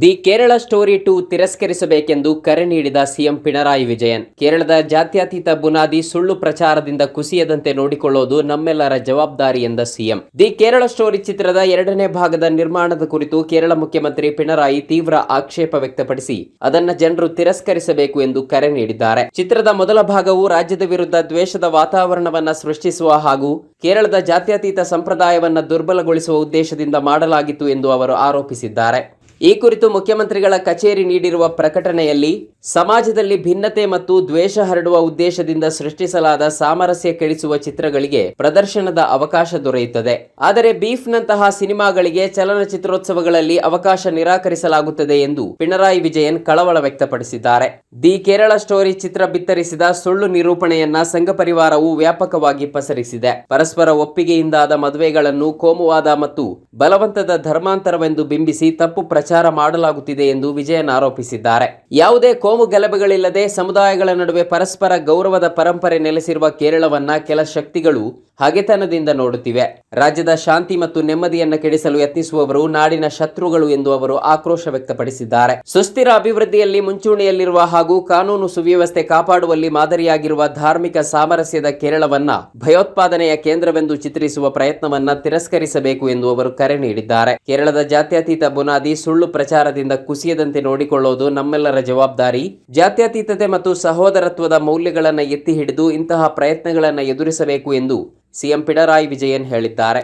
The Kerala story 2 ತಿರಸ್ಕರಿಸಬೇಕೆಂದು ಕರೆ ನೀಡಿದ CM Pinarayi Vijayan. ಕೇರಳದ ಜಾತ್ಯತೀತ ಬುನಾದಿ ಸುಳ್ಳು ಪ್ರಚಾರದಿಂದ ಕುಸಿಯದಂತೆ ನೋಡಿಕೊಳ್ಳುವುದು ನಮ್ಮೆಲ್ಲರ ಜವಾಬ್ದಾರಿ ಎಂದ ಸಿಎಂ. ದಿ ಕೇರಳ ಸ್ಟೋರಿ ಚಿತ್ರದ 2ನೇ ಭಾಗದ ನಿರ್ಮಾಣದ ಕುರಿತು ಕೇರಳ ಮುಖ್ಯಮಂತ್ರಿ ಪಿಣರಾಯಿ ತೀವ್ರ ಆಕ್ಷೇಪ ವ್ಯಕ್ತಪಡಿಸಿ ಅದನ್ನ ಜನರು ತಿರಸ್ಕರಿಸಬೇಕು ಎಂದು ಕರೆ ನೀಡಿದ್ದಾರೆ. ಚಿತ್ರದ ಮೊದಲ ಭಾಗವು ರಾಜ್ಯದ ವಿರುದ್ಧ ದ್ವೇಷದ ವಾತಾವರಣವನ್ನ ಸೃಷ್ಟಿಸುವ ಹಾಗೂ ಕೇರಳದ ಜಾತ್ಯತೀತ ಸಂಪ್ರದಾಯವನ್ನ ದುರ್ಬಲಗೊಳಿಸುವ ಉದ್ದೇಶದಿಂದ ಮಾಡಲಾಗಿತ್ತು ಎಂದು ಅವರು ಆರೋಪಿಸಿದ್ದಾರೆ. ಈ ಕುರಿತು ಮುಖ್ಯಮಂತ್ರಿಗಳ ಕಚೇರಿ ನೀಡಿರುವ ಪ್ರಕಟಣೆಯಲ್ಲಿ ಸಮಾಜದಲ್ಲಿ ಭಿನ್ನತೆ ಮತ್ತು ದ್ವೇಷ ಹರಡುವ ಉದ್ದೇಶದಿಂದ ಸೃಷ್ಟಿಸಲಾದ ಸಾಮರಸ್ಯ ಕೆಡಿಸುವ ಚಿತ್ರಗಳಿಗೆ ಪ್ರದರ್ಶನದ ಅವಕಾಶ ದೊರೆಯುತ್ತದೆ. ಆದರೆ ಬೀಫ್ನಂತಹ ಸಿನಿಮಾಗಳಿಗೆ ಚಲನಚಿತ್ರೋತ್ಸವಗಳಲ್ಲಿ ಅವಕಾಶ ನಿರಾಕರಿಸಲಾಗುತ್ತದೆ ಎಂದು ಪಿಣರಾಯಿ ವಿಜಯನ್ ಕಳವಳ ವ್ಯಕ್ತಪಡಿಸಿದ್ದಾರೆ. ದಿ ಕೇರಳ ಸ್ಟೋರಿ ಚಿತ್ರ ಬಿತ್ತರಿಸಿದ ಸುಳ್ಳು ನಿರೂಪಣೆಯನ್ನ ಸಂಘ ಪರಿವಾರವು ವ್ಯಾಪಕವಾಗಿ ಪಸರಿಸಿದೆ. ಪರಸ್ಪರ ಒಪ್ಪಿಗೆಯಿಂದಾದ ಮದುವೆಗಳನ್ನು ಕೋಮುವಾದ ಮತ್ತು ಬಲವಂತದ ಧರ್ಮಾಂತರವೆಂದು ಬಿಂಬಿಸಿ ತಪ್ಪು ಪ್ರಚಾರ ಮಾಡಲಾಗುತ್ತಿದೆ ಎಂದು ವಿಜಯನ್ ಆರೋಪಿಸಿದ್ದಾರೆ. ಯಾವುದೇ ಕೋಮು ಗಲಭೆಗಳಿಲ್ಲದೆ ಸಮುದಾಯಗಳ ನಡುವೆ ಪರಸ್ಪರ ಗೌರವದ ಪರಂಪರೆ ನೆಲೆಸಿರುವ ಕೇರಳವನ್ನ ಕೆಲ ಶಕ್ತಿಗಳು ಹಗೆತನದಿಂದ ನೋಡುತ್ತಿವೆ. ರಾಜ್ಯದ ಶಾಂತಿ ಮತ್ತು ನೆಮ್ಮದಿಯನ್ನು ಕೆಡಿಸಲು ಯತ್ನಿಸುವವರು ನಾಡಿನ ಶತ್ರುಗಳು ಎಂದು ಅವರು ಆಕ್ರೋಶ ವ್ಯಕ್ತಪಡಿಸಿದ್ದಾರೆ. ಸುಸ್ಥಿರ ಅಭಿವೃದ್ಧಿಯಲ್ಲಿ ಮುಂಚೂಣಿಯಲ್ಲಿರುವ ಹಾಗೂ ಕಾನೂನು ಸುವ್ಯವಸ್ಥೆ ಕಾಪಾಡುವಲ್ಲಿ ಮಾದರಿಯಾಗಿರುವ ಧಾರ್ಮಿಕ ಸಾಮರಸ್ಯದ ಕೇರಳವನ್ನ ಭಯೋತ್ಪಾದನೆಯ ಕೇಂದ್ರವೆಂದು ಚಿತ್ರಿಸುವ ಪ್ರಯತ್ನವನ್ನ ತಿರಸ್ಕರಿಸಬೇಕು ಎಂದು ಅವರು ಕರೆ ನೀಡಿದ್ದಾರೆ. ಕೇರಳದ ಜಾತ್ಯತೀತ ಬುನಾದಿ ಸುಳ್ಳು ಪ್ರಚಾರದಿಂದ ಕುಸಿಯದಂತೆ ನೋಡಿಕೊಳ್ಳುವುದು ನಮ್ಮೆಲ್ಲರ ಜವಾಬ್ದಾರಿ. ಜಾತ್ಯತೀತತೆ ಮತ್ತು ಸಹೋದರತ್ವದ ಮೌಲ್ಯಗಳನ್ನು ಎತ್ತಿ ಹಿಡಿದು ಇಂತಹ ಪ್ರಯತ್ನಗಳನ್ನು ಎದುರಿಸಬೇಕು ಎಂದು ಸಿಎಂ ಪಿಣರಾಯಿ ವಿಜಯನ್ ಹೇಳಿದ್ದಾರೆ.